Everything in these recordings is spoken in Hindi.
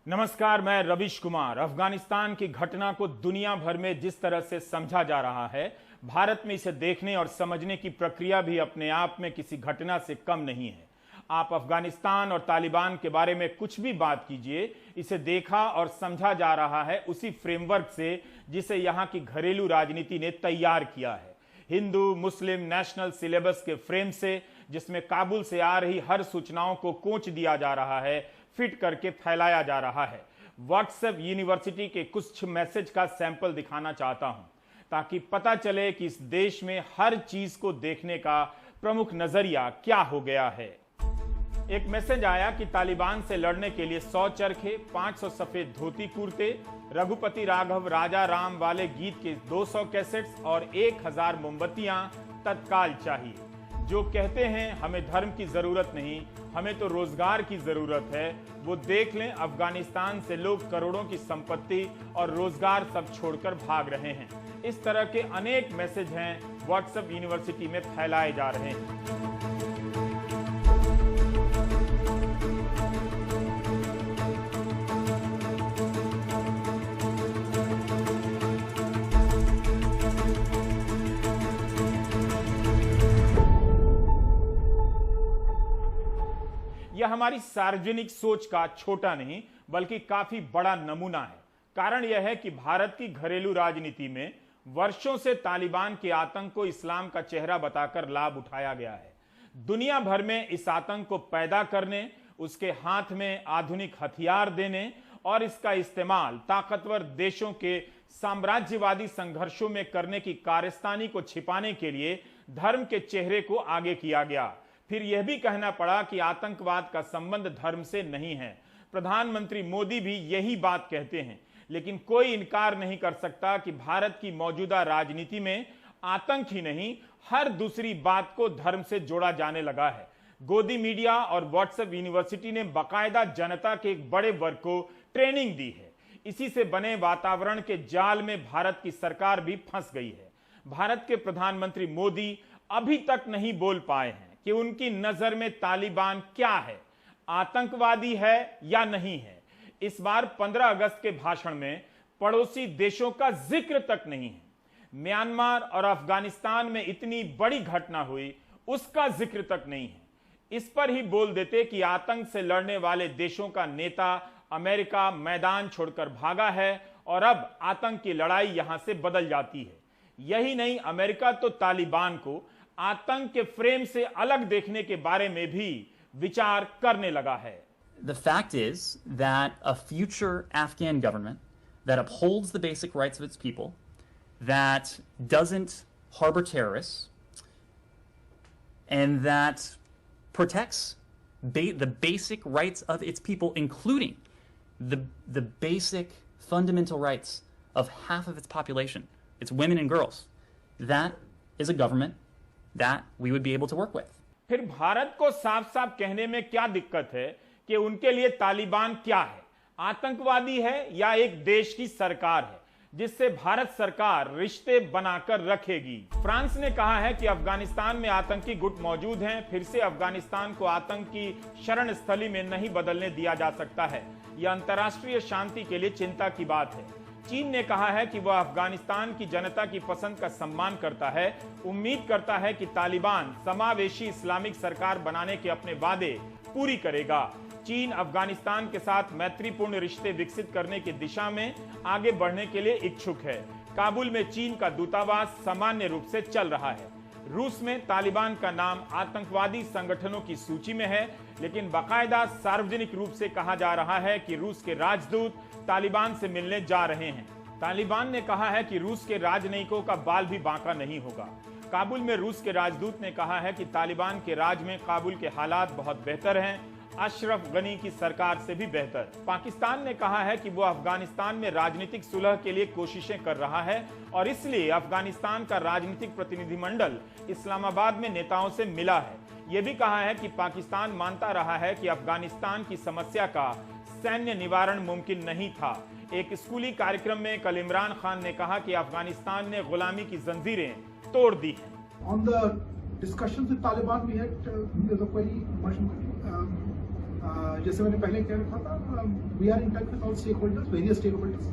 नमस्कार, मैं रविश कुमार। अफगानिस्तान की घटना को दुनिया भर में जिस तरह से समझा जा रहा है, भारत में इसे देखने और समझने की प्रक्रिया भी अपने आप में किसी घटना से कम नहीं है। आप अफगानिस्तान और तालिबान के बारे में कुछ भी बात कीजिए, इसे देखा और समझा जा रहा है उसी फ्रेमवर्क से जिसे यहाँ की घरेलू राजनीति ने तैयार किया है। हिंदू मुस्लिम नेशनल सिलेबस के फ्रेम से, जिसमें काबुल से आ रही हर सूचनाओं को कोच दिया जा रहा है, फिट करके फैलाया जा रहा है। व्हाट्सएप यूनिवर्सिटी के कुछ मैसेज का सैंपल दिखाना चाहता हूं ताकि पता चले कि इस देश में हर चीज को देखने का प्रमुख नजरिया क्या हो गया है। एक मैसेज आया कि तालिबान से लड़ने के लिए 100 चरखे, 500 सफेद धोती कुर्ते, रघुपति राघव राजा राम वाले गीत के 200 कैसेट्स और 1000 मोमबत्तियां तत्काल चाहिए। जो कहते हैं हमें धर्म की जरूरत नहीं, हमें तो रोजगार की जरूरत है, वो देख लें अफगानिस्तान से लोग करोड़ों की संपत्ति और रोजगार सब छोड़कर भाग रहे हैं। इस तरह के अनेक मैसेज हैं व्हाट्सएप यूनिवर्सिटी में फैलाए जा रहे हैं। यह हमारी सार्वजनिक सोच का छोटा नहीं बल्कि काफी बड़ा नमूना है। कारण यह है कि भारत की घरेलू राजनीति में वर्षों से तालिबान के आतंक को इस्लाम का चेहरा बताकर लाभ उठाया गया है। दुनिया भर में इस आतंक को पैदा करने, उसके हाथ में आधुनिक हथियार देने और इसका इस्तेमाल ताकतवर देशों के साम्राज्यवादी संघर्षों में करने की कारस्तानी को छिपाने के लिए धर्म के चेहरे को आगे किया गया। फिर यह भी कहना पड़ा कि आतंकवाद का संबंध धर्म से नहीं है। प्रधानमंत्री मोदी भी यही बात कहते हैं, लेकिन कोई इनकार नहीं कर सकता कि भारत की मौजूदा राजनीति में आतंक ही नहीं, हर दूसरी बात को धर्म से जोड़ा जाने लगा है। गोदी मीडिया और व्हाट्सएप यूनिवर्सिटी ने बाकायदा जनता के एक बड़े वर्ग को ट्रेनिंग दी है। इसी से बने वातावरण के जाल में भारत की सरकार भी फंस गई है। भारत के प्रधानमंत्री मोदी अभी तक नहीं बोल पाए हैं कि उनकी नजर में तालिबान क्या है, आतंकवादी है या नहीं है। इस बार 15 अगस्त के भाषण में पड़ोसी देशों का जिक्र तक नहीं है। म्यांमार और अफगानिस्तान में इतनी बड़ी घटना हुई, उसका जिक्र तक नहीं है। इस पर ही बोल देते कि आतंक से लड़ने वाले देशों का नेता अमेरिका मैदान छोड़कर भागा है और अब आतंक की लड़ाई यहां से बदल जाती है। यही नहीं, अमेरिका तो तालिबान को आतंक के फ्रेम से अलग देखने के बारे में भी विचार करने लगा है। The fact is that a future Afghan government that upholds the basic rights of its people, that doesn't harbor terrorists, and that protects the basic rights of its people, including the basic fundamental rights of half of its population, its women and girls, that is a government that we would be able to work with. फिर भारत को साफ साफ कहने में क्या दिक्कत है कि उनके लिए तालिबान क्या है, आतंकवादी है या एक देश की सरकार है जिससे भारत सरकार रिश्ते बनाकर रखेगी। फ्रांस ने कहा है कि अफगानिस्तान में आतंकी गुट मौजूद हैं, फिर से अफगानिस्तान को आतंक की शरण स्थली में नहीं बदलने दिया जा सकता है। यह अंतर्राष्ट्रीय शांति के लिए चिंता की बात है। चीन ने कहा है कि वह अफगानिस्तान की जनता की पसंद का सम्मान करता है, उम्मीद करता है कि तालिबान समावेशी इस्लामिक सरकार बनाने के अपने वादे पूरी करेगा। चीन अफगानिस्तान के साथ मैत्रीपूर्ण रिश्ते विकसित करने की दिशा में आगे बढ़ने के लिए इच्छुक है। काबुल में चीन का दूतावास सामान्य रूप से चल रहा है। रूस में तालिबान का नाम आतंकवादी संगठनों की सूची में है, लेकिन बाकायदा सार्वजनिक रूप से कहा जा रहा है कि रूस के राजदूत तालिबान से मिलने जा रहे हैं। तालिबान ने कहा है कि रूस के राजनयिकों का बाल भी बांका नहीं होगा। काबुल में रूस के राजदूत ने कहा है कि तालिबान के राज में काबुल के हालात बहुत बेहतर हैं, अशरफ गनी की सरकार से भी बेहतर। पाकिस्तान ने कहा है कि वो अफगानिस्तान में राजनीतिक सुलह के लिए कोशिशें कर रहा है और इसलिए अफगानिस्तान का राजनीतिक प्रतिनिधिमंडल इस्लामाबाद में नेताओं से मिला है। यह भी कहा है कि पाकिस्तान मानता रहा है कि अफगानिस्तान की समस्या का सैन्य निवारण मुमकिन नहीं था। एक स्कूली कार्यक्रम में कल इमरान खान ने कहा कि अफगानिस्तान ने गुलामी की जंजीरें तोड़ दी हैं। On the discussions with Taliban, we had very much जैसे मैंने पहले कह रखा था, we are in touch with all stakeholders, various stakeholders,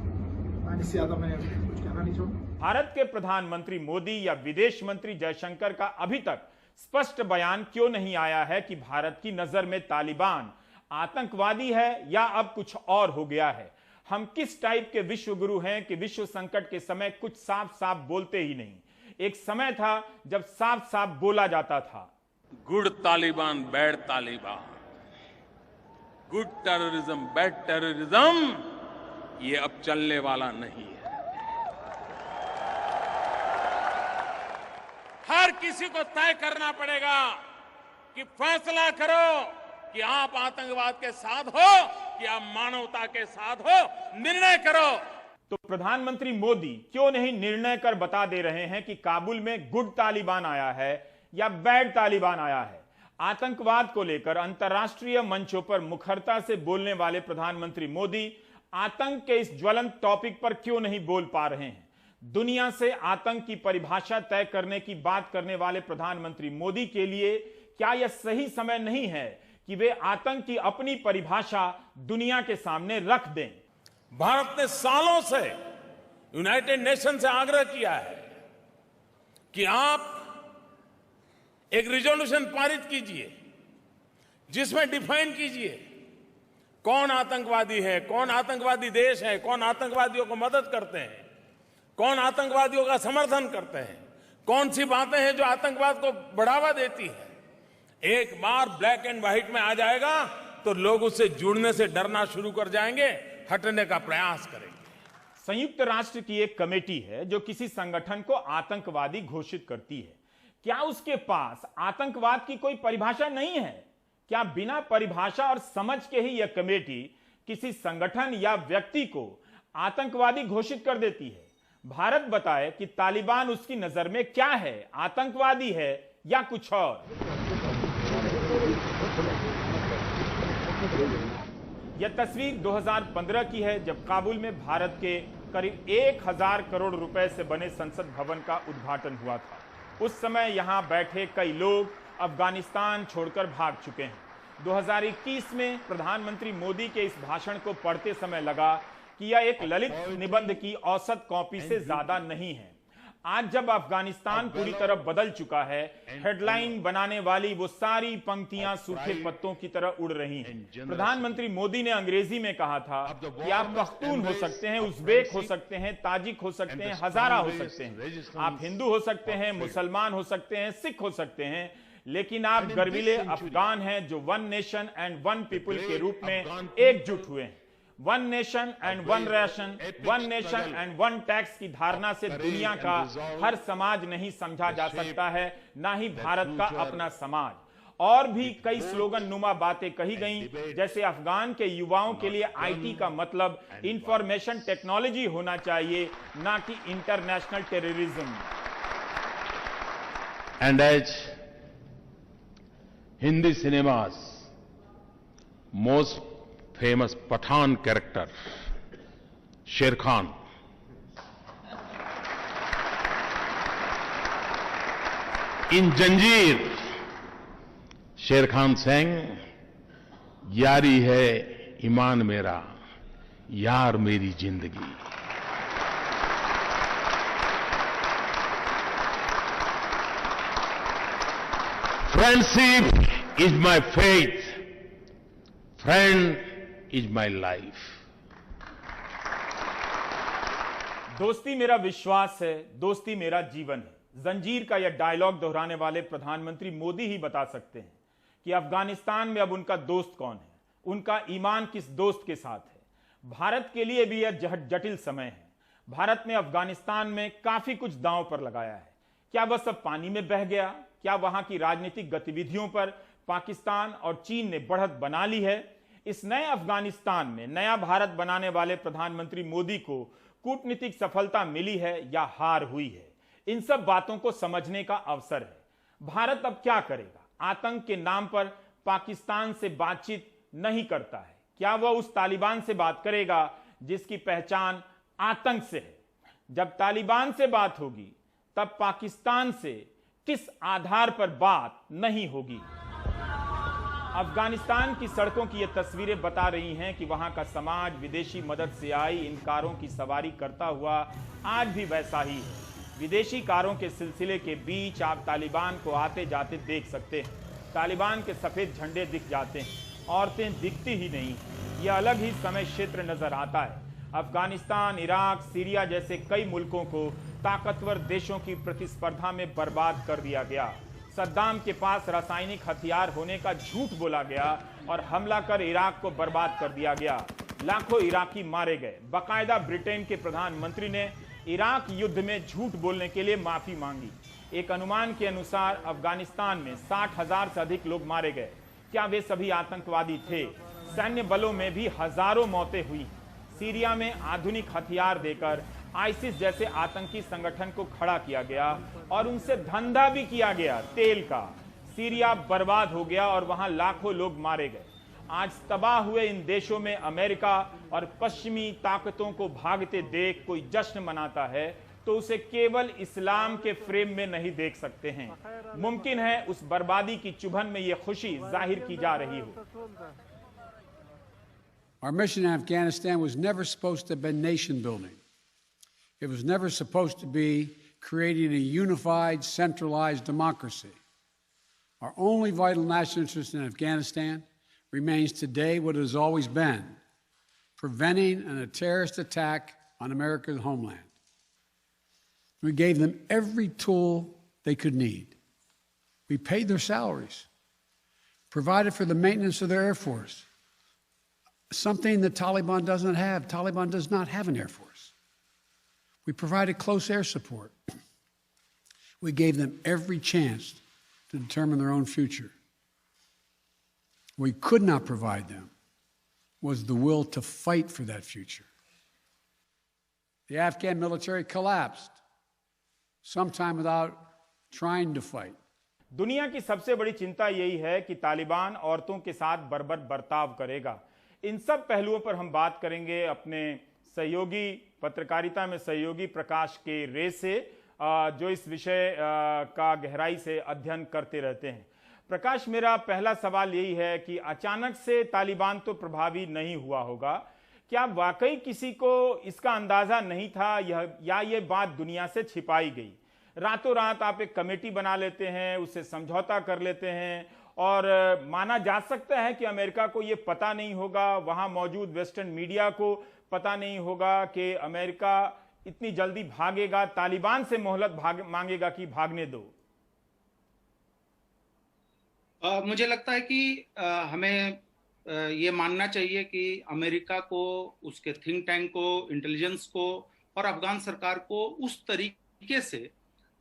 and इससे ज्यादा मैं कुछ कहना नहीं चाहूँगा। भारत के प्रधानमंत्री मोदी या विदेश मंत्री जयशंकर का अभी तक स्पष्ट बयान क्यों नहीं आया है कि भारत की नजर में तालिबान आतंकवादी है या अब कुछ और हो गया है? हम किस टाइप के विश्व गुरु हैं कि विश्व संकट के समय कुछ साफ साफ बोलते ही नहीं? एक समय था जब साफ साफ बोला जाता था, good Taliban, bad Taliban, good terrorism, bad terrorism, ये अब चलने वाला नहीं है। हर किसी को तय करना पड़ेगा कि फैसला करो कि आप आतंकवाद के साथ हो कि आप मानवता के साथ हो, निर्णय करो। तो प्रधानमंत्री मोदी क्यों नहीं निर्णय कर बता दे रहे हैं कि काबुल में गुड तालिबान आया है या बैड तालिबान आया है? आतंकवाद को लेकर अंतर्राष्ट्रीय मंचों पर मुखरता से बोलने वाले प्रधानमंत्री मोदी आतंक के इस ज्वलंत टॉपिक पर क्यों नहीं बोल पा रहे हैं? दुनिया से आतंक की परिभाषा तय करने की बात करने वाले प्रधानमंत्री मोदी के लिए क्या यह सही समय नहीं है कि वे आतंक की अपनी परिभाषा दुनिया के सामने रख दें? भारत ने सालों से यूनाइटेड नेशन से आग्रह किया है कि आप एक रिजोल्यूशन पारित कीजिए जिसमें डिफाइन कीजिए कौन आतंकवादी है, कौन आतंकवादी देश है, कौन आतंकवादियों को मदद करते हैं, कौन आतंकवादियों का समर्थन करते हैं, कौन सी बातें हैं जो आतंकवाद को बढ़ावा देती है। एक बार ब्लैक एंड व्हाइट में आ जाएगा तो लोग उससे जुड़ने से डरना शुरू कर जाएंगे, हटने का प्रयास करेंगे। संयुक्त राष्ट्र की एक कमेटी है जो किसी संगठन को आतंकवादी घोषित करती है। क्या उसके पास आतंकवाद की कोई परिभाषा नहीं है? क्या बिना परिभाषा और समझ के ही यह कमेटी किसी संगठन या व्यक्ति को आतंकवादी घोषित कर देती है? भारत बताए कि तालिबान उसकी नजर में क्या है, आतंकवादी है या कुछ और? यह तस्वीर 2015 की है जब काबुल में भारत के करीब 1000 करोड़ रुपए से बने संसद भवन का उद्घाटन हुआ था। उस समय यहां बैठे कई लोग अफगानिस्तान छोड़कर भाग चुके हैं। 2021 में प्रधानमंत्री मोदी के इस भाषण को पढ़ते समय लगा कि यह एक ललित निबंध की औसत कॉपी से ज्यादा नहीं है। आज जब अफगानिस्तान पूरी तरह बदल चुका है, हेडलाइन बनाने वाली वो सारी पंक्तियां सूखे पत्तों की तरह उड़ रही हैं। प्रधानमंत्री मोदी ने अंग्रेजी में कहा था कि आप पख्तून हो सकते हैं, उज़्बेक हो सकते हैं, ताजिक हो सकते हैं, हजारा हो सकते हैं, आप हिंदू हो सकते हैं, मुसलमान हो सकते हैं, सिख हो सकते हैं, लेकिन आप गर्विले अफगान हैं जो one nation and one people के रूप में एकजुट हुए हैं। One nation and one ration, one nation and one tax की धारणा से दुनिया का हर समाज नहीं समझा जा सकता है, ना ही भारत का अपना समाज। और भी कई स्लोगन नुमा बातें कही गईं, जैसे अफगान के युवाओं के लिए आईटी का मतलब इंफॉर्मेशन टेक्नोलॉजी होना चाहिए, ना कि international terrorism. And as Hindi cinema's most famous Pathan character, Sher Khan, in Janjeer, Sher Khan sang, यारी है ईमान मेरा, यार मेरी जिंदगी। Friendship is my faith. Friend is my life. दोस्ती मेरा विश्वास है, दोस्ती मेरा जीवन है। जंजीर का यह डायलॉग दोहराने वाले प्रधानमंत्री मोदी ही बता सकते हैं कि अफगानिस्तान में अब उनका दोस्त कौन है, उनका ईमान किस दोस्त के साथ है। भारत के लिए भी यह जटिल समय है। भारत ने अफगानिस्तान में काफी कुछ दांव पर लगाया है। क्या वह सब पानी में बह गया? क्या वहां की राजनीतिक गतिविधियों पर पाकिस्तान और चीन ने बढ़त बना ली है? इस नए अफगानिस्तान में नया भारत बनाने वाले प्रधानमंत्री मोदी को कूटनीतिक सफलता मिली है या हार हुई है? इन सब बातों को समझने का अवसर है। भारत अब क्या करेगा? आतंक के नाम पर पाकिस्तान से बातचीत नहीं करता है। क्या वह उस तालिबान से बात करेगा जिसकी पहचान आतंक से है? जब तालिबान से बात होगी तब पाकिस्तान से किस आधार पर बात नहीं होगी? अफगानिस्तान की सड़कों की ये तस्वीरें बता रही हैं कि वहां का समाज विदेशी मदद से आई इन कारों की सवारी करता हुआ आज भी वैसा ही है। विदेशी कारों के सिलसिले के बीच आप तालिबान को आते जाते देख सकते हैं। तालिबान के सफेद झंडे दिख जाते हैं, औरतें दिखती ही नहीं। यह अलग ही समय क्षेत्र नजर आता है। अफगानिस्तान, इराक, सीरिया जैसे कई मुल्कों को ताकतवर देशों की प्रतिस्पर्धा में बर्बाद कर दिया गया। सद्दाम के पास रासायनिक हथियार होने का झूठ बोला गया और हमला कर इराक को बर्बाद कर दिया गया। लाखों इराकी मारे गए। बाकायदा ब्रिटेन के प्रधानमंत्री ने इराक युद्ध में झूठ बोलने के लिए माफी मांगी। एक अनुमान के अनुसार अफगानिस्तान में 60,000 से अधिक लोग मारे गए। क्या वे सभी आतंकवादी थे? सैन्य बलों में भी हजारों मौतें हुई। सीरिया में आधुनिक हथियार देकर आईसिस जैसे आतंकी संगठन को खड़ा किया गया और उनसे धंधा भी किया गया तेल का। सीरिया बर्बाद हो गया और वहां लाखों लोग मारे गए। आज तबाह हुए इन देशों में अमेरिका और पश्चिमी ताकतों को भागते देख कोई जश्न मनाता है तो उसे केवल इस्लाम के फ्रेम में नहीं देख सकते हैं। मुमकिन है उस बर्बादी की चुभन में यह खुशी जाहिर की जा रही हो। Our mission in Afghanistan was never supposed to have been nation building. It was never supposed to be creating a unified, centralized democracy. Our only vital national interest in Afghanistan remains today what it has always been, preventing a terrorist attack on America's homeland. We gave them every tool they could need. We paid their salaries, provided for the maintenance of their Air Force, something the Taliban doesn't have. Taliban does not have an Air Force. We provided close air support. We gave them every chance to determine their own future. What we could not provide them was the will to fight for that future. The Afghan military collapsed, sometime without trying to fight. दुनिया की सबसे बड़ी चिंता यही है कि तालिबान औरतों के साथ बर्बर बर्ताव करेगा। इन सब पहलुओं पर हम बात करेंगे अपने सहयोगी, पत्रकारिता में सहयोगी प्रकाश के रे से, जो इस विषय का गहराई से अध्ययन करते रहते हैं। प्रकाश, मेरा पहला सवाल यही है कि अचानक से तालिबान तो प्रभावी नहीं हुआ होगा, क्या वाकई किसी को इसका अंदाजा नहीं था या ये बात दुनिया से छिपाई गई? रातों रात आप एक कमेटी बना लेते हैं, उससे समझौता कर लेते हैं और माना जा सकता है कि अमेरिका को ये पता नहीं होगा, वहां मौजूद वेस्टर्न मीडिया को पता नहीं होगा कि अमेरिका इतनी जल्दी भागेगा, तालिबान से मोहलत मांगेगा कि भागने दो। मुझे लगता है कि हमें ये मानना चाहिए कि अमेरिका को, उसके थिंक टैंक को, इंटेलिजेंस को और अफगान सरकार को उस तरीके से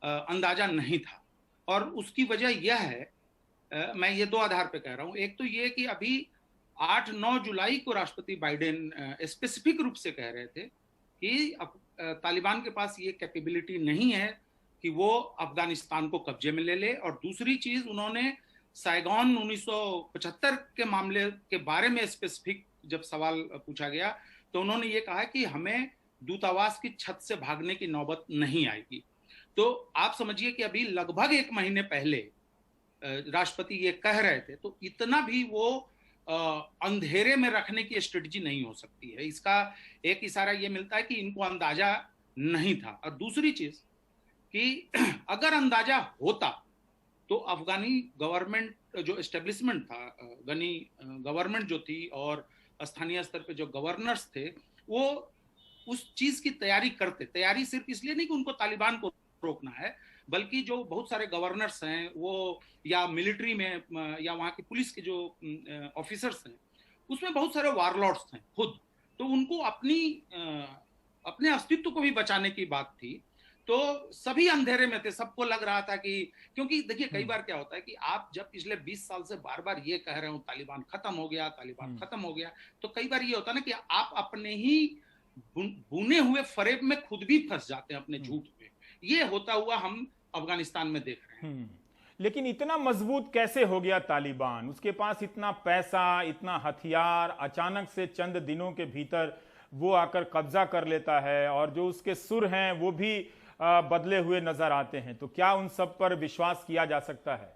अंदाजा नहीं था। और उसकी वजह यह है, मैं ये दो आधार पे कह रहा हूं। एक तो ये कि अभी 8-9 जुलाई को राष्ट्रपति बाइडेन स्पेसिफिक रूप से कह रहे थे कि तालिबान के पास ये कैपेबिलिटी नहीं है कि वो अफगानिस्तान को कब्जे में ले ले। और दूसरी चीज, उन्होंने साइगॉन 1975 के मामले के बारे में स्पेसिफिक जब सवाल पूछा गया तो उन्होंने ये कहा कि हमें दूतावास की छत से भागने की नौबत नहीं आएगी। तो आप समझिए कि अभी लगभग 1 महीने पहले राष्ट्रपति ये कह रहे थे, तो इतना भी वो अंधेरे में रखने की स्ट्रेटजी नहीं हो सकती है। इसका एक इशारा ये मिलता है कि इनको अंदाजा नहीं था। और दूसरी चीज कि अगर अंदाजा होता तो अफगानी गवर्नमेंट जो एस्टेब्लिशमेंट था, अफगानी गवर्नमेंट जो थी और स्थानीय स्तर पे जो गवर्नर्स थे, वो उस चीज की तैयारी करते। तैयारी सिर्फ इसलिए नहीं कि उनको तालिबान को रोकना है, बल्कि जो बहुत सारे गवर्नर्स हैं वो या मिलिट्री में या वहाँ की पुलिस के जो ऑफिसर्स हैं, उसमें बहुत सारे वारलॉर्ड्स हैं खुद। तो उनको अपने अस्तित्व को भी बचाने की बात थी। तो सभी अंधेरे में थे, सबको लग रहा था कि, क्योंकि देखिए कई बार क्या होता है कि आप जब पिछले 20 साल से बार बार ये कह रहे हो तालिबान खत्म हो गया, तालिबान खत्म हो गया, तो कई बार ये होता है ना कि आप अपने ही बुने हुए फरेब में खुद भी फंस जाते हैं अपने झूठ में। ये होता हुआ हम अफगानिस्तान में देख रहे हैं। लेकिन इतना मजबूत कैसे हो गया तालिबान? उसके पास इतना पैसा, इतना हथियार, अचानक से चंद दिनों के भीतर वो आकर कब्जा कर लेता है और जो उसके सुर हैं वो भी बदले हुए नजर आते हैं। तो क्या उन सब पर विश्वास किया जा सकता है?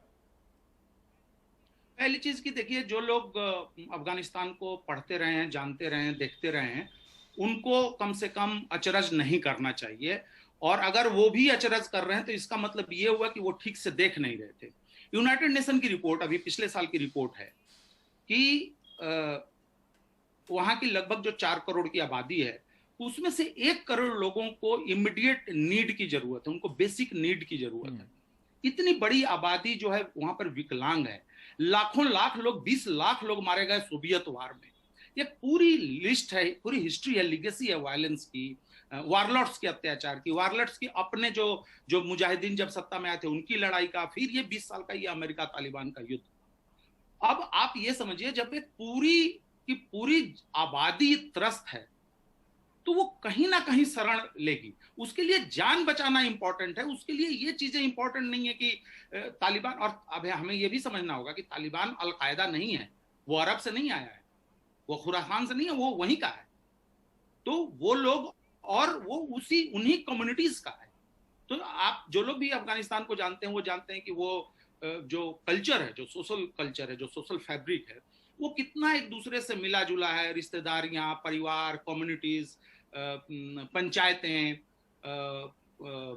पहली चीज की देखिए, जो लोग अफगानिस्तान को पढ़ते रहे हैं, जानते रहे हैं, देखते रहे हैं, उनको कम से कम अचरज नहीं करना चाहिए। और अगर वो भी अचरज कर रहे हैं तो इसका मतलब ये हुआ कि वो ठीक से देख नहीं रहे थे। यूनाइटेड नेशन की रिपोर्ट, अभी पिछले साल की रिपोर्ट है कि वहां की लगभग जो 4 करोड़ की आबादी है, उसमें से 1 करोड़ लोगों को इमीडिएट नीड की जरूरत है, उनको बेसिक नीड की जरूरत है। इतनी बड़ी आबादी जो है वहां पर विकलांग है। लाखों लाख लोग, 20 लाख लोग मारे गए सोवियत वार में। ये पूरी लिस्ट है, पूरी हिस्ट्री है, लिगेसी है वायलेंस की, वारलॉट्स के अत्याचार की, वारलॉट्स की अपने जो मुजाहिदीन जब सत्ता में आए थे उनकी लड़ाई का, फिर ये 20 साल का ये अमेरिका तालिबान का युद्ध। अब आप ये समझिए, जब एक पूरी की पूरी आबादी त्रस्त है तो वो कहीं ना कहीं शरण लेगी। उसके लिए जान बचाना इंपॉर्टेंट है, उसके लिए ये चीजें इंपॉर्टेंट नहीं है कि तालिबान। और अब हमें ये भी समझना होगा कि तालिबान अलकायदा नहीं है, वो अरब से नहीं आया है, वो खुरासान से नहीं है, वो वहीं का है। तो वो लोग, और वो उन्हीं कम्युनिटीज का है। तो आप जो लोग भी अफगानिस्तान को जानते हैं वो जानते हैं कि वो जो कल्चर है, जो सोशल कल्चर है, जो सोशल फैब्रिक है, वो कितना एक दूसरे से मिला जुला है। रिश्तेदारियां, परिवार, कम्युनिटीज, पंचायतें,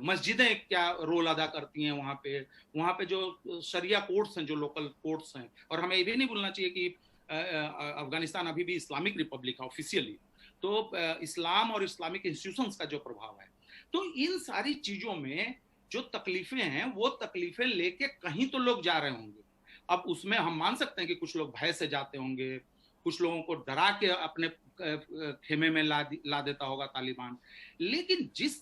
मस्जिदें क्या रोल अदा करती हैं वहाँ पे जो शरिया कोर्ट्स हैं, जो लोकल कोर्ट्स हैं। और हमें ये भी नहीं भूलना चाहिए कि अफगानिस्तान अभी भी इस्लामिक रिपब्लिक है ऑफिशियली, तो इस्लाम और इस्लामिक इंस्टीट्यूशंस का जो प्रभाव है। तो इन सारी चीजों में जो तकलीफें हैं, वो तकलीफें लेके कहीं तो लोग जा रहे होंगे। अब उसमें हम मान सकते हैं कि कुछ लोग भय से जाते होंगे, कुछ लोगों को डरा के अपने खेमे में ला देता होगा तालिबान। लेकिन जिस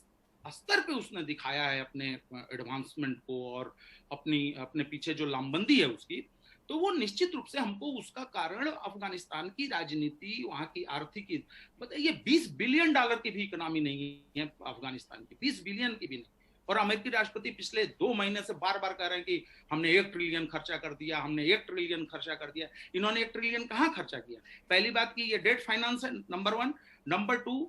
स्तर पे उसने दिखाया है अपने एडवांसमेंट को और अपने पीछे जो लामबंदी है उसकी, तो वो निश्चित रूप से हमको उसका कारण अफगानिस्तान की राजनीति, वहां की आर्थिक, बताइए 20 बिलियन डॉलर की भी इकोनॉमी नहीं है अफगानिस्तान की, 20 बिलियन की भी नहीं। और अमेरिकी राष्ट्रपति पिछले 2 महीने से बार बार कह रहे हैं कि हमने 1 ट्रिलियन खर्चा कर दिया, हमने 1 ट्रिलियन खर्चा कर दिया। इन्होंने 1 ट्रिलियन कहाँ खर्चा किया? पहली बात की ये डेट फाइनेंस है, नंबर 1। नंबर 2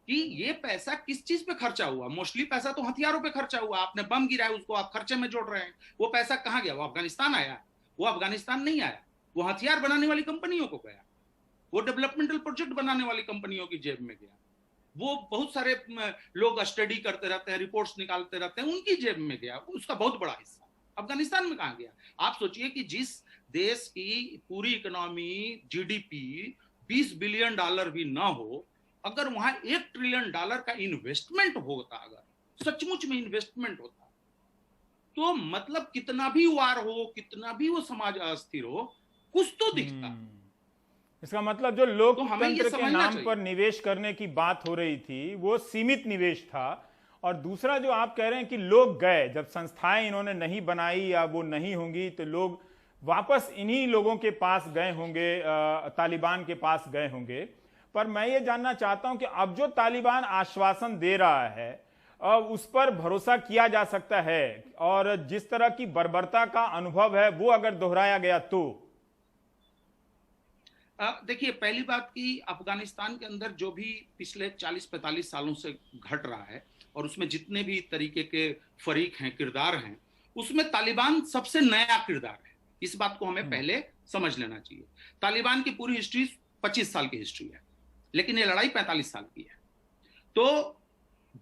कि ये पैसा किस चीज पे खर्चा हुआ? मोस्टली पैसा तो हथियारों पे खर्चा हुआ। आपने बम गिराया, उसको आप खर्चे में जोड़ रहे हैं। वो पैसा कहाँ गया? वो अफगानिस्तान आया? वो अफगानिस्तान नहीं आया, वो हथियार बनाने वाली कंपनियों को गया, वो डेवलपमेंटल प्रोजेक्ट बनाने वाली कंपनियों की जेब में गया, वो बहुत सारे लोग स्टडी करते रहते हैं, रिपोर्ट्स निकालते रहते हैं, उनकी जेब में गया, उसका बहुत बड़ा हिस्सा। अफगानिस्तान में कहाँ गया? आप सोचिए कि जिस देश की पूरी इकोनॉमी, जीडीपी 20 बिलियन डॉलर भी ना हो, अगर वहां 1 ट्रिलियन डॉलर का इन्वेस्टमेंट होता, अगर सचमुच में इन्वेस्टमेंट होता, तो मतलब कितना भी वार हो, कितना भी वो समाज अस्थिर हो, कुछ तो दिखता। इसका मतलब जो लोकतंत्र के नाम पर निवेश करने की बात हो रही थी, वो सीमित निवेश था। और दूसरा जो आप कह रहे हैं कि लोग गए, जब संस्थाएं इन्होंने नहीं बनाई या वो नहीं होंगी, तो लोग वापस इन्हीं लोगों के पास गए होंगे, तालिबान के पास गए होंगे। पर मैं ये जानना चाहता हूं कि अब जो तालिबान आश्वासन दे रहा है, उस पर भरोसा किया जा सकता है? और जिस तरह की बर्बरता का अनुभव है वो अगर दोहराया गया तो? देखिए, पहली बात कि अफगानिस्तान के अंदर जो भी पिछले 40-45 सालों से घट रहा है, और उसमें जितने भी तरीके के फरीक हैं, किरदार हैं, उसमें तालिबान सबसे नया किरदार है। इस बात को हमें पहले समझ लेना चाहिए। तालिबान की पूरी हिस्ट्री 25 साल की हिस्ट्री है, लेकिन ये लड़ाई 45 साल की है। तो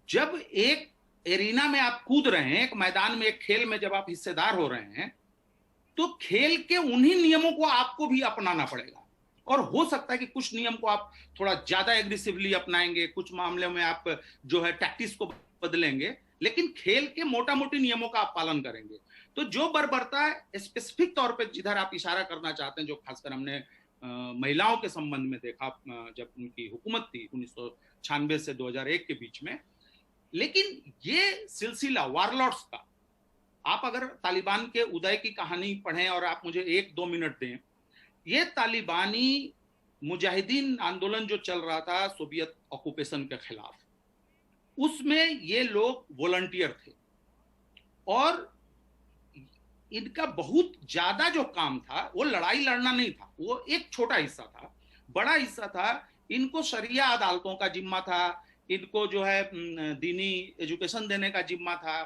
जब एक एरिना में आप कूद रहे हैं, एक मैदान में, एक खेल में जब आप हिस्सेदार हो रहे हैं, तो खेल के उन्हीं नियमों को आपको भी अपनाना पड़ेगा। और हो सकता है कि कुछ नियम को आप थोड़ा ज्यादा एग्रेसिवली अपनाएंगे, कुछ मामलों में आप जो है टैक्टिक्स को बदलेंगे, लेकिन खेल के मोटा मोटी नियमों का आप पालन करेंगे। तो जो बर्बरता स्पेसिफिक तौर पे जिधर आप इशारा करना चाहते हैं, जो खासकर हमने महिलाओं के संबंध में देखा जब उनकी हुकूमत थी 1996 से 2001 के बीच में, लेकिन ये सिलसिला वारलॉट्स का, आप अगर तालिबान के उदय की कहानी पढ़ें और आप मुझे 1-2 मिनट दें, ये तालिबानी मुजाहिदीन आंदोलन जो चल रहा था सोवियत ऑक्यूपेशन के खिलाफ, उसमें ये लोग वॉलंटियर थे। और इनका बहुत ज्यादा जो काम था वो लड़ाई लड़ना नहीं था, वो एक छोटा हिस्सा था। बड़ा हिस्सा था, इनको शरिया अदालतों का जिम्मा था, इनको जो है दीनी एजुकेशन देने का जिम्मा था।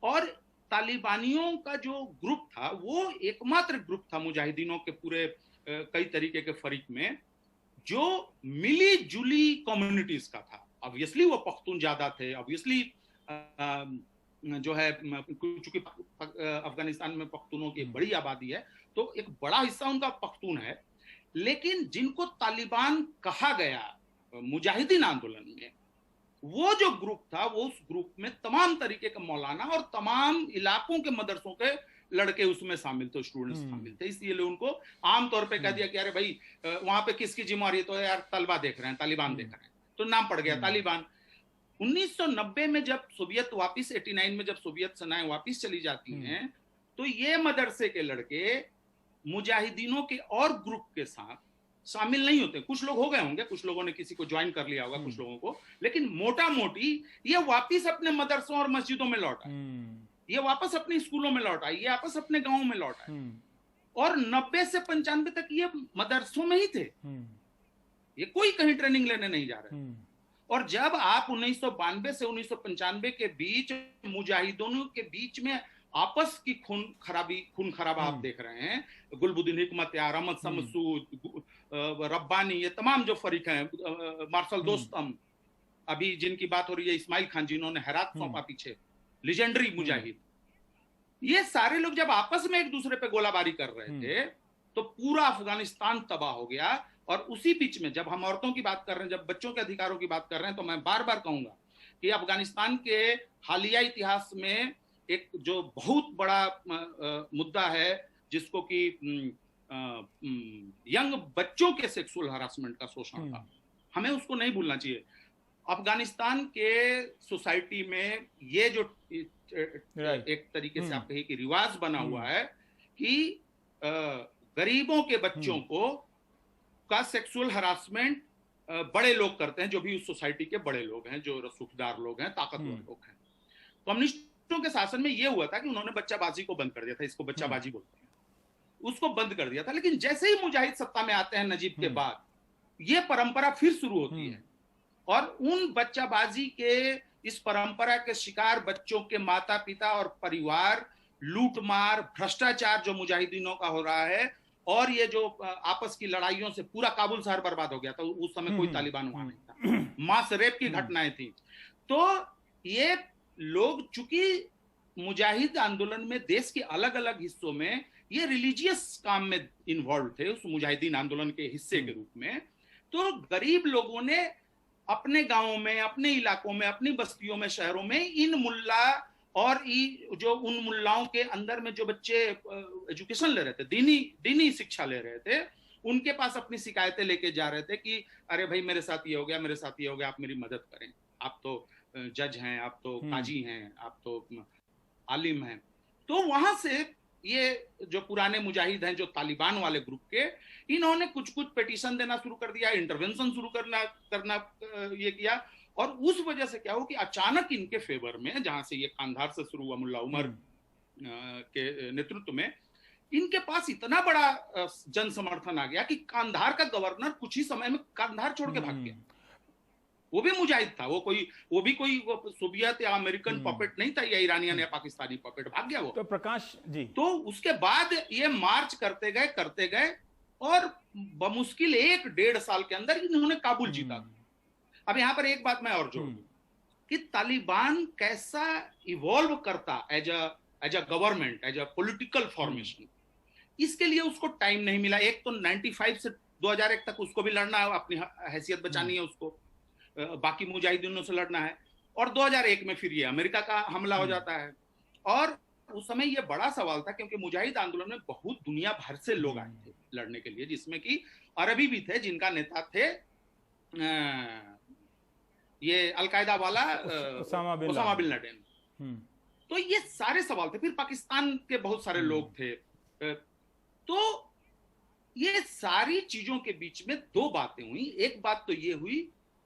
और तालिबानियों का जो ग्रुप था वो एकमात्र ग्रुप था मुजाहिदीनों के पूरे कई तरीके के फरीक में जो मिली जुली कम्युनिटीज का था। ऑब्वियसली वो पख्तून ज्यादा थे, ऑब्वियसली जो है चूंकि अफगानिस्तान में पख्तूनों की एक बड़ी आबादी है तो एक बड़ा हिस्सा उनका पख्तून है, लेकिन जिनको तालिबान कहा गया मुजाहिदीन आंदोलन में, वो जो ग्रुप था वो उस ग्रुप में तमाम तरीके का मौलाना और तमाम इलाकों के मदरसों के लड़के उसमें शामिल थे, स्टूडेंट्स शामिल थे। इसलिए उनको आमतौर पे कह दिया कि अरे भाई वहां पे किसकी जिम्मेवारी है, तो यार तलबा देख रहे हैं, तालिबान देख रहे हैं, तो नाम पड़ गया तालिबान। 1990 में जब सोवियत वापिस 89 में जब सोवियत सेनाएं वापिस चली जाती हैं तो ये मदरसे के लड़के मुजाहिदीनों के और ग्रुप के साथ शामिल नहीं होते। कुछ लोग हो गए होंगे, कुछ लोगों ने किसी को ज्वाइन कर लिया होगा, कुछ लोगों को, लेकिन मोटा मोटी ये वापिस अपने मदरसों और मस्जिदों में लौट आए, ये वापस अपने स्कूलों में लौट आए, ये वापस अपने गांवों में लौट आए। और 90 से 95 तक ये मदरसों में ही थे, ये कोई कहीं ट्रेनिंग लेने नहीं जा रहे। और जब आप 1992 से 1995 के बीच मुजाहिदों के बीच में आपस की खून खराबा आप देख रहे हैं, गुलबुद्दीन हिकमत यार, अहमद समसूद, रब्बानी, ये तमाम जो फरीक हैं, मार्शल दोस्तम, अभी जिनकी बात हो रही है इस्माइल खान जिन्होंने हेरात सौंपा पीछे, लिजेंडरी मुजाहिद, ये सारे लोग जब आपस में एक दूसरे पे गोलाबारी कर रहे थे तो पूरा अफगानिस्तान तबाह हो गया। और उसी बीच में जब हम औरतों की बात कर रहे हैं, जब बच्चों के अधिकारों की बात कर रहे हैं, तो मैं बार बार कहूंगा कि अफगानिस्तान के हालिया इतिहास में एक जो बहुत बड़ा मुद्दा है जिसको कि यंग बच्चों के सेक्सुअल हरासमेंट का शोषण था, हमें उसको नहीं भूलना चाहिए। अफगानिस्तान के सोसाइटी में ये जो एक तरीके से आप कहिए कि रिवाज बना हुआ है कि गरीबों के बच्चों को का सेक्सुअल हरासमेंट बड़े लोग करते हैं, जो भी उस सोसाइटी के बड़े लोग हैं, जो सुखदार लोग हैं, ताकतवर लोग हैं। कम्युनिस्टों के शासन में यह हुआ था कि उन्होंने बच्चाबाजी को बंद कर दिया था, इसको बच्चाबाजी बोलते हैं, उसको बंद कर दिया था। लेकिन जैसे ही मुजाहिद सत्ता में आते हैं नजीब के बाद, यह परंपरा फिर शुरू होती है और उन बच्चाबाजी के इस परंपरा के शिकार बच्चों के माता पिता और परिवार, लूटमार, भ्रष्टाचार जो मुजाहिदीनों का हो रहा है, और ये जो आपस की लड़ाइयों से पूरा काबुल शहर बर्बाद हो गया था। उस समय कोई तालिबान वहां नहीं था, मास रेप की घटनाएं थी। तो ये लोग चूंकि मुजाहिद आंदोलन में देश के अलग अलग हिस्सों में ये रिलीजियस काम में इन्वॉल्व थे, उस मुजाहिदीन आंदोलन के हिस्से के रूप में, तो गरीब लोगों ने अपने गांवों में, अपने इलाकों में, अपनी बस्तियों में, शहरों में इन मुल्ला और जो उन मुल्लाओं के अंदर में जो बच्चे एजुकेशन ले रहे थे, दीनी शिक्षा ले रहे थे, उनके पास अपनी शिकायतें लेके जा रहे थे कि अरे भाई मेरे साथ ये हो गया, मेरे साथ ये हो गया, आप मेरी मदद करें, आप तो जज हैं, आप तो काजी हैं, आप तो आलिम हैं। तो वहां से ये जो पुराने मुजाहिद हैं, जो तालिबान वाले ग्रुप के, इन्होंने कुछ पेटिशन देना शुरू कर दिया, इंटरवेंशन शुरू करना ये किया। और उस वजह से क्या हो कि अचानक इनके फेवर में, जहां से ये कांधार से शुरू हुआ मुल्ला उमर के नेतृत्व में, इनके पास इतना बड़ा जन समर्थन आ गया कि कांधार का गवर्नर कुछ ही समय में कांधार छोड़ के भाग गया। वो भी मुजाहिद था, वो भी कोई सोवियत या अमेरिकन पॉपेट नहीं था, या ईरानियन या पाकिस्तानी पॉपेट, भाग गया वो। तो प्रकाश जी, तो उसके बाद ये मार्च करते गए और बमुश्किल 1-1.5 साल के अंदर इन्होंने काबुल जीता। अब यहां पर एक बात मैं और जोड़ दूं कि तालिबान कैसा इवॉल्व करता as a government, as a political formation, इसके लिए उसको टाइम नहीं मिला। एक तो 95 से 2001 तक उसको भी लड़ना है, अपनी हैसियत बचानी है उसको, बाकी मुजाहिदीनों से लड़ना है, और 2001 में फिर ये अमेरिका का हमला हो जाता है। और उस समय ये बड़ा सवाल था क्योंकि मुजाहिद आंदोलन में बहुत दुनिया भर से लोग आए थे लड़ने के लिए, जिसमें कि अरबी भी थे, जिनका नेता थे ये अलकायदा वाला ओसामा बिन लादेन। तो ये सारे सवाल थे। फिर पाकिस्तान के बहुत सारे लोग थे। तो ये सारी चीजों के बीच में दो बातें हुई। एक बात तो ये हुई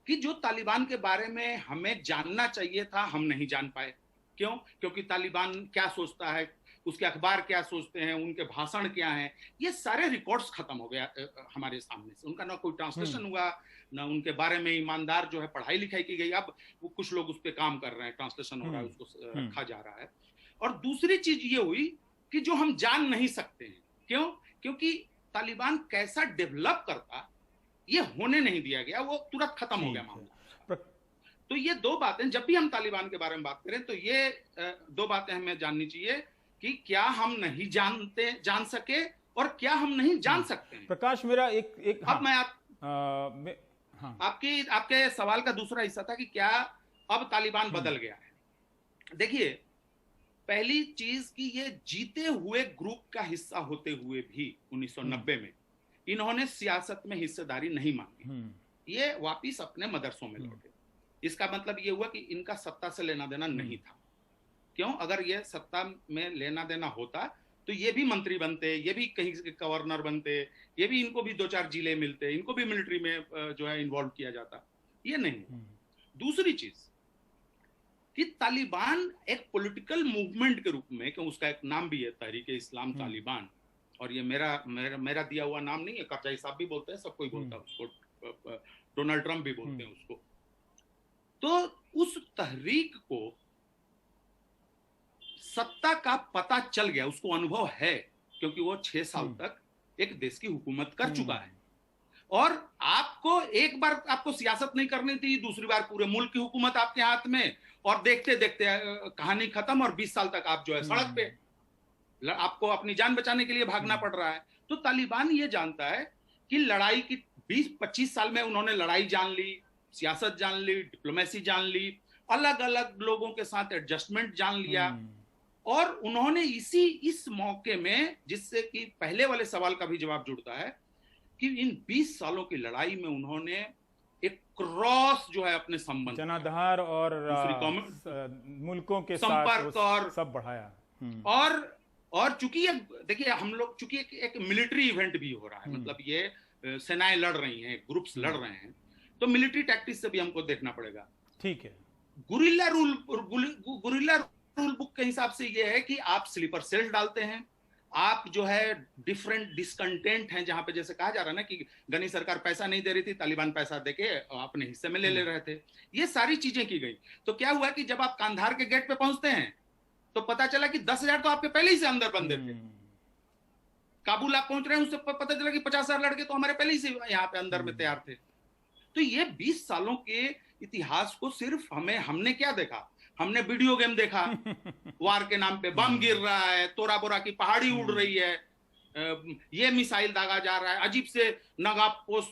कि जो तालिबान के बारे में हमें जानना चाहिए था, हम नहीं जान पाए। क्यों? क्योंकि तालिबान क्या सोचता है, उसके अखबार क्या सोचते हैं, उनके भाषण क्या हैं, ये सारे रिकॉर्ड्स खत्म हो गया हमारे सामने से। उनका ना कोई ट्रांसलेशन हुआ, ना उनके बारे में ईमानदार जो है पढ़ाई लिखाई की गई। अब वो कुछ लोग उस पर काम कर रहे हैं, ट्रांसलेशन हो रहा है, उसको रखा जा रहा है। और दूसरी चीज ये हुई कि जो हम जान नहीं सकते हैं, क्यों? क्योंकि तालिबान कैसा डेवलप करता ये होने नहीं दिया गया, वो तुरंत खत्म हो गया मामला। तो ये दो बातें, जब भी हम तालिबान के बारे में बात करें तो ये दो बातें हमें जाननी चाहिए कि क्या हम नहीं जान सके और क्या हम नहीं जान सकते हैं। प्रकाश, मेरा एक अब मैं आपके सवाल का दूसरा हिस्सा था कि क्या अब तालिबान बदल गया है। देखिए, पहली चीज कि ये जीते हुए ग्रुप का हिस्सा होते हुए भी 1990 में इन्होंने सियासत में हिस्सेदारी नहीं मांगी, ये वापिस अपने मदरसों में लौटे। इसका मतलब ये हुआ कि इनका सत्ता से लेना देना नहीं था। क्यों? अगर ये सत्ता में लेना देना होता तो ये भी मंत्री बनते, ये भी कहीं के गवर्नर बनते, ये भी इनको भी 2-4 जिले मिलते, इनको भी मिलिट्री में जो है इन्वॉल्व किया जाता, ये नहीं। दूसरी चीज कि तालिबान एक पॉलिटिकल मूवमेंट के रूप में, क्यों उसका एक नाम भी है तहरीक इस्लाम तालिबान, और ये मेरा दिया हुआ नाम नहीं है, करजाई साहब भी बोलते हैं, सब कोई बोलता है उसको, डोनाल्ड ट्रंप भी बोलते हैं उसको। तो उस तहरीक को सत्ता का पता चल गया, उसको अनुभव है, क्योंकि वो 6 साल तक एक देश की हुकूमत कर चुका है। और आपको एक बार आपको सियासत नहीं करनी थी, दूसरी बार पूरे मुल्क की हुकूमत आपके हाथ में, और देखते देखते कहानी खत्म, और 20 साल तक आप जो है सड़क पे, आपको अपनी जान बचाने के लिए भागना पड़ रहा है। तो तालिबान ये जानता है कि लड़ाई की 20-25 साल में उन्होंने लड़ाई जान ली, सियासत जान ली, डिप्लोमेसी जान ली, अलग अलग लोगों के साथ एडजस्टमेंट जान लिया, और उन्होंने इस मौके में, जिससे कि पहले वाले सवाल का भी जवाब जुड़ता है कि इन 20 सालों की लड़ाई में उन्होंने एक क्रॉस जो है अपने संबंध, जनाधार और मुल्कों के संपर्क और सब बढ़ाया। और चूंकि देखिए, हम लोग चूंकि एक मिलिट्री इवेंट भी हो रहा है, मतलब ये सेनाएं लड़ रही हैं, ग्रुप्स लड़ रहे हैं, तो मिलिट्री टैक्टिक्स से भी हमको देखना पड़ेगा। ठीक है। गुरिल्ला रूल बुक के हिसाब से ये है कि आप स्लीपर सेल डालते हैं, आप जो है डिफरेंट डिसकंटेंट हैं, जहां पे जैसे कहा जा रहा है ना कि गनी सरकार पैसा नहीं दे रही थी, तालिबान पैसा देके अपने हिस्से में ले रहे थे, ये सारी चीजें की गई। तो क्या हुआ कि जब आप कांधार के गेट पे पहुंचते हैं तो पता चला कि 10,000 तो आपके पहले ही से अंदर बंदे थे। काबुल आप पहुंच रहे हैं, उससे पता चला कि 50,000 लड़के तो हमारे पहले ही से यहाँ पे अंदर में तैयार थे। तो ये 20 सालों के इतिहास को सिर्फ हमने क्या देखा? हमने वीडियो गेम देखा, वार के नाम पे बम गिर रहा है, तोरा बोरा की पहाड़ी उड़ रही है, ये मिसाइल दागा जा रहा है, अजीब से नगाब पोष,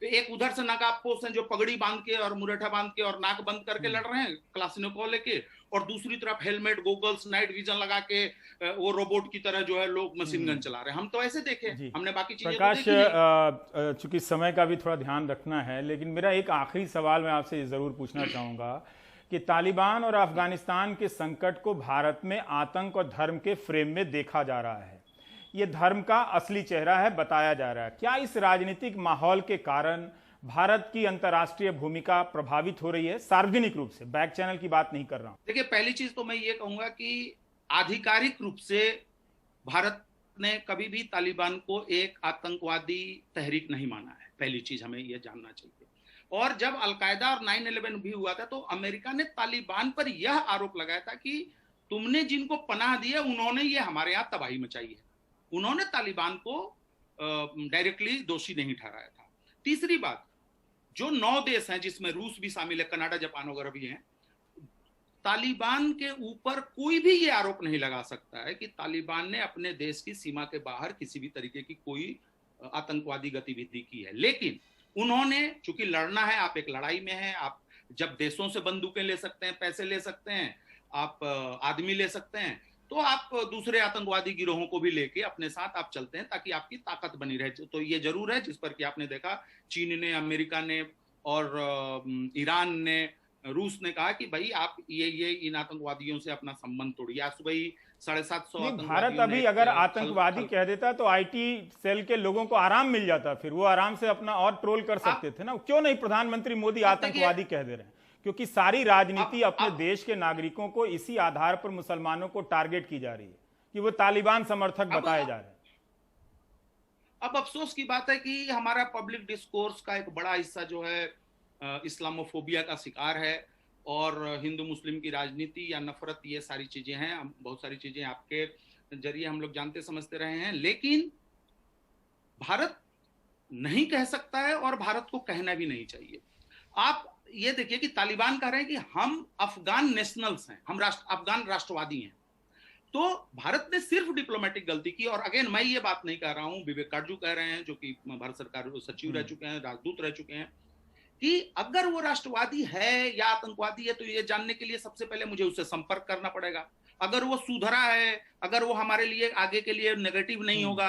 एक उधर से नगाब पोष हैं जो पगड़ी बांध के और मुरेठा बांध के और नाक बंद करके लड़ रहे हैं क्लासनिकोव लेके, और दूसरी तरफ हेलमेट, गोगल्स, नाइट विजन लगा के वो रोबोट की तरह जो है लोग मशीन गन चला रहे हैं। हम तो ऐसे देखे, हमने बाकी चीजें प्रकाश, चूंकि समय का भी थोड़ा ध्यान रखना है, लेकिन मेरा एक आखिरी सवाल मैं आपसे जरूर पूछना चाहूंगा कि तालिबान और अफगानिस्तान के संकट को भारत में आतंक और धर्म के फ्रेम में देखा जा रहा है, ये धर्म का असली चेहरा है बताया जा रहा है। क्या इस राजनीतिक माहौल के कारण भारत की अंतर्राष्ट्रीय भूमिका प्रभावित हो रही है, सार्वजनिक रूप से? बैक चैनल की बात नहीं कर रहा हूं। देखिए, पहली चीज तो मैं ये कहूंगा कि आधिकारिक रूप से भारत ने कभी भी तालिबान को एक आतंकवादी तहरीक नहीं माना है। पहली चीज हमें यह जानना चाहिए। और जब अलकायदा और 9/11 भी हुआ था तो अमेरिका ने तालिबान पर यह आरोप लगाया था कि तुमने जिनको पनाह दी है उन्होंने ये हमारे यहाँ तबाही मचाई है। उन्होंने तालिबान को डायरेक्टली दोषी नहीं ठहराया था। तीसरी बात, जो 9 देश हैं जिसमें रूस भी शामिल है, कनाडा, जापान वगैरह भी हैं, तालिबान के ऊपर कोई भी ये आरोप नहीं लगा सकता है कि तालिबान ने अपने देश की सीमा के बाहर किसी भी तरीके की कोई आतंकवादी गतिविधि की है। लेकिन उन्होंने, चूंकि लड़ना है, आप एक लड़ाई में हैं, आप जब देशों से बंदूकें ले सकते हैं, पैसे ले सकते हैं, आप आदमी ले सकते हैं, तो आप दूसरे आतंकवादी गिरोहों को भी लेके अपने साथ आप चलते हैं ताकि आपकी ताकत बनी रहे। तो ये जरूर है, जिस पर कि आपने देखा चीन ने, अमेरिका ने और ईरान ने, रूस ने कहा कि भाई आप ये इन आतंकवादियों से अपना संबंध तोड़िए। आज सुबह ही 750 भारत अभी अगर आतंकवादी कह देता तो आईटी सेल के लोगों को आराम मिल जाता, फिर वो आराम से अपना और ट्रोल कर सकते थे ना। क्यों नहीं प्रधानमंत्री मोदी आतंकवादी कह दे रहे हैं? क्योंकि सारी राजनीति अपने देश के नागरिकों को इसी आधार पर मुसलमानों को टारगेट की जा रही है कि वो तालिबान समर्थक बताए जा रहे हैं। अब अफसोस की बात है कि हमारा पब्लिक डिस्कोर्स का एक बड़ा हिस्सा जो है इस्लामोफोबिया का शिकार है। और हिंदू मुस्लिम की राजनीति या नफरत, ये सारी चीजें हैं, बहुत सारी चीजें आपके जरिए हम लोग जानते समझते रहे हैं, लेकिन भारत नहीं कह सकता है और भारत को कहना भी नहीं चाहिए। आप ये देखिए कि तालिबान कह रहे हैं कि हम अफगान नेशनल्स हैं, हम अफगान राष्ट्रवादी हैं। तो भारत ने सिर्फ डिप्लोमेटिक गलती की। और अगेन मैं ये बात नहीं कह रहा हूं, विवेक काटजू कह रहे हैं जो कि भारत सरकार सचिव रह चुके हैं, राजदूत रह चुके हैं, कि अगर वो राष्ट्रवादी है या आतंकवादी है तो ये जानने के लिए सबसे पहले मुझे उससे संपर्क करना पड़ेगा। अगर वो सुधरा है, अगर वो हमारे लिए आगे के लिए नेगेटिव नहीं होगा,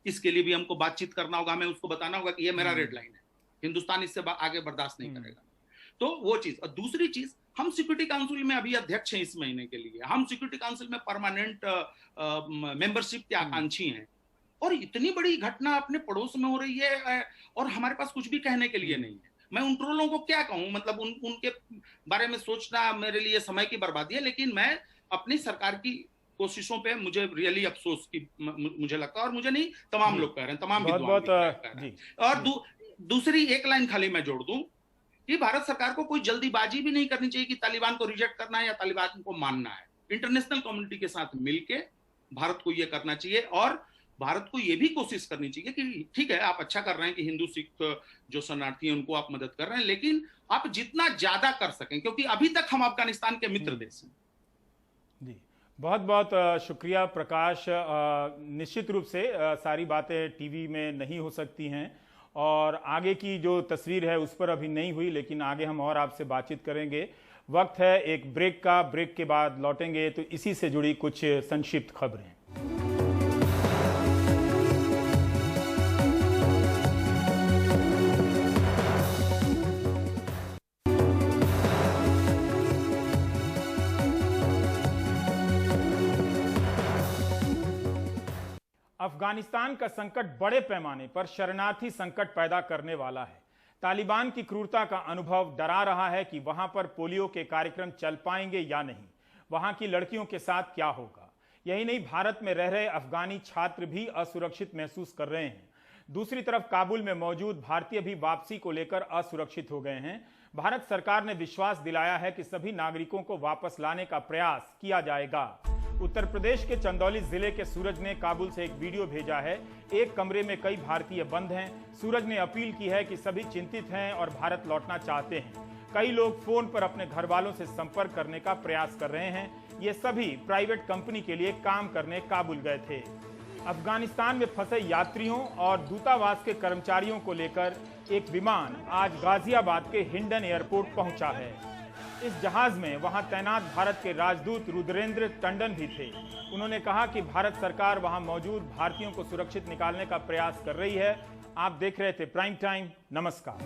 इसके लिए भी हमको बातचीत करना होगा, हमें उसको बताना होगा कि ये मेरा रेड लाइन है, हिंदुस्तान इससे आगे बर्दाश्त नहीं करेगा। तो वो चीज। और दूसरी चीज, हम सिक्योरिटी काउंसिल में अभी अध्यक्ष हैं इस महीने के लिए, हम सिक्योरिटी काउंसिल में परमानेंट मेंबरशिप के आकांक्षी हैं, और इतनी बड़ी घटना अपने पड़ोस में हो रही है और हमारे पास कुछ भी कहने के लिए नहीं है। मैं उन ट्रोलों को क्या कहूं, मतलब उनके बारे में सोचना मेरे लिए समय की बर्बादी है। लेकिन मैं अपनी सरकार की कोशिशों पे मुझे रियली अफसोस की मुझे लगता है, और मुझे नहीं, तमाम लोग कह रहे हैं, तमाम विद्वान कह रहे हैं। और दूसरी एक लाइन खाली मैं जोड़ दूं कि भारत सरकार को कोई जल्दीबाजी भी नहीं करनी चाहिए कि तालिबान को रिजेक्ट करना है या तालिबान को मानना है। इंटरनेशनल कम्युनिटी के साथ मिलके भारत को यह करना चाहिए, और भारत को यह भी कोशिश करनी चाहिए कि ठीक है, आप अच्छा कर रहे हैं कि हिंदू सिख जो शरणार्थी हैं उनको आप मदद कर रहे हैं, लेकिन आप जितना ज्यादा कर सकें, क्योंकि अभी तक हम अफगानिस्तान के मित्र देश हैं। जी, बहुत बहुत शुक्रिया प्रकाश। निश्चित रूप से सारी बातें टीवी में नहीं हो सकती हैं, और आगे की जो तस्वीर है उस पर अभी नहीं हुई, लेकिन आगे हम और आपसे बातचीत करेंगे। वक्त है एक ब्रेक का, ब्रेक के बाद लौटेंगे तो इसी से जुड़ी कुछ संक्षिप्त खबरें। अफगानिस्तान का संकट बड़े पैमाने पर शरणार्थी संकट पैदा करने वाला है। तालिबान की क्रूरता का अनुभव डरा रहा है कि वहां पर पोलियो के कार्यक्रम चल पाएंगे या नहीं, वहां की लड़कियों के साथ क्या होगा। यही नहीं, भारत में रह रहे अफगानी छात्र भी असुरक्षित महसूस कर रहे हैं। दूसरी तरफ काबुल में मौजूद भारतीय भी वापसी को लेकर असुरक्षित हो गए हैं। भारत सरकार ने विश्वास दिलाया है कि सभी नागरिकों को वापस लाने का प्रयास किया जाएगा। उत्तर प्रदेश के चंदौली जिले के सूरज ने काबुल से एक वीडियो भेजा है। एक कमरे में कई भारतीय बंद हैं। सूरज ने अपील की है कि सभी चिंतित हैं और भारत लौटना चाहते हैं। कई लोग फोन पर अपने घर वालों से संपर्क करने का प्रयास कर रहे हैं। ये सभी प्राइवेट कंपनी के लिए काम करने काबुल गए थे। अफगानिस्तान में फंसे यात्रियों और दूतावास के कर्मचारियों को लेकर एक विमान आज गाजियाबाद के हिंडन एयरपोर्ट पहुंचा है। इस जहाज में वहां तैनात भारत के राजदूत रुद्रेंद्र टंडन भी थे। उन्होंने कहा कि भारत सरकार वहां मौजूद भारतीयों को सुरक्षित निकालने का प्रयास कर रही है। आप देख रहे थे प्राइम टाइम। नमस्कार।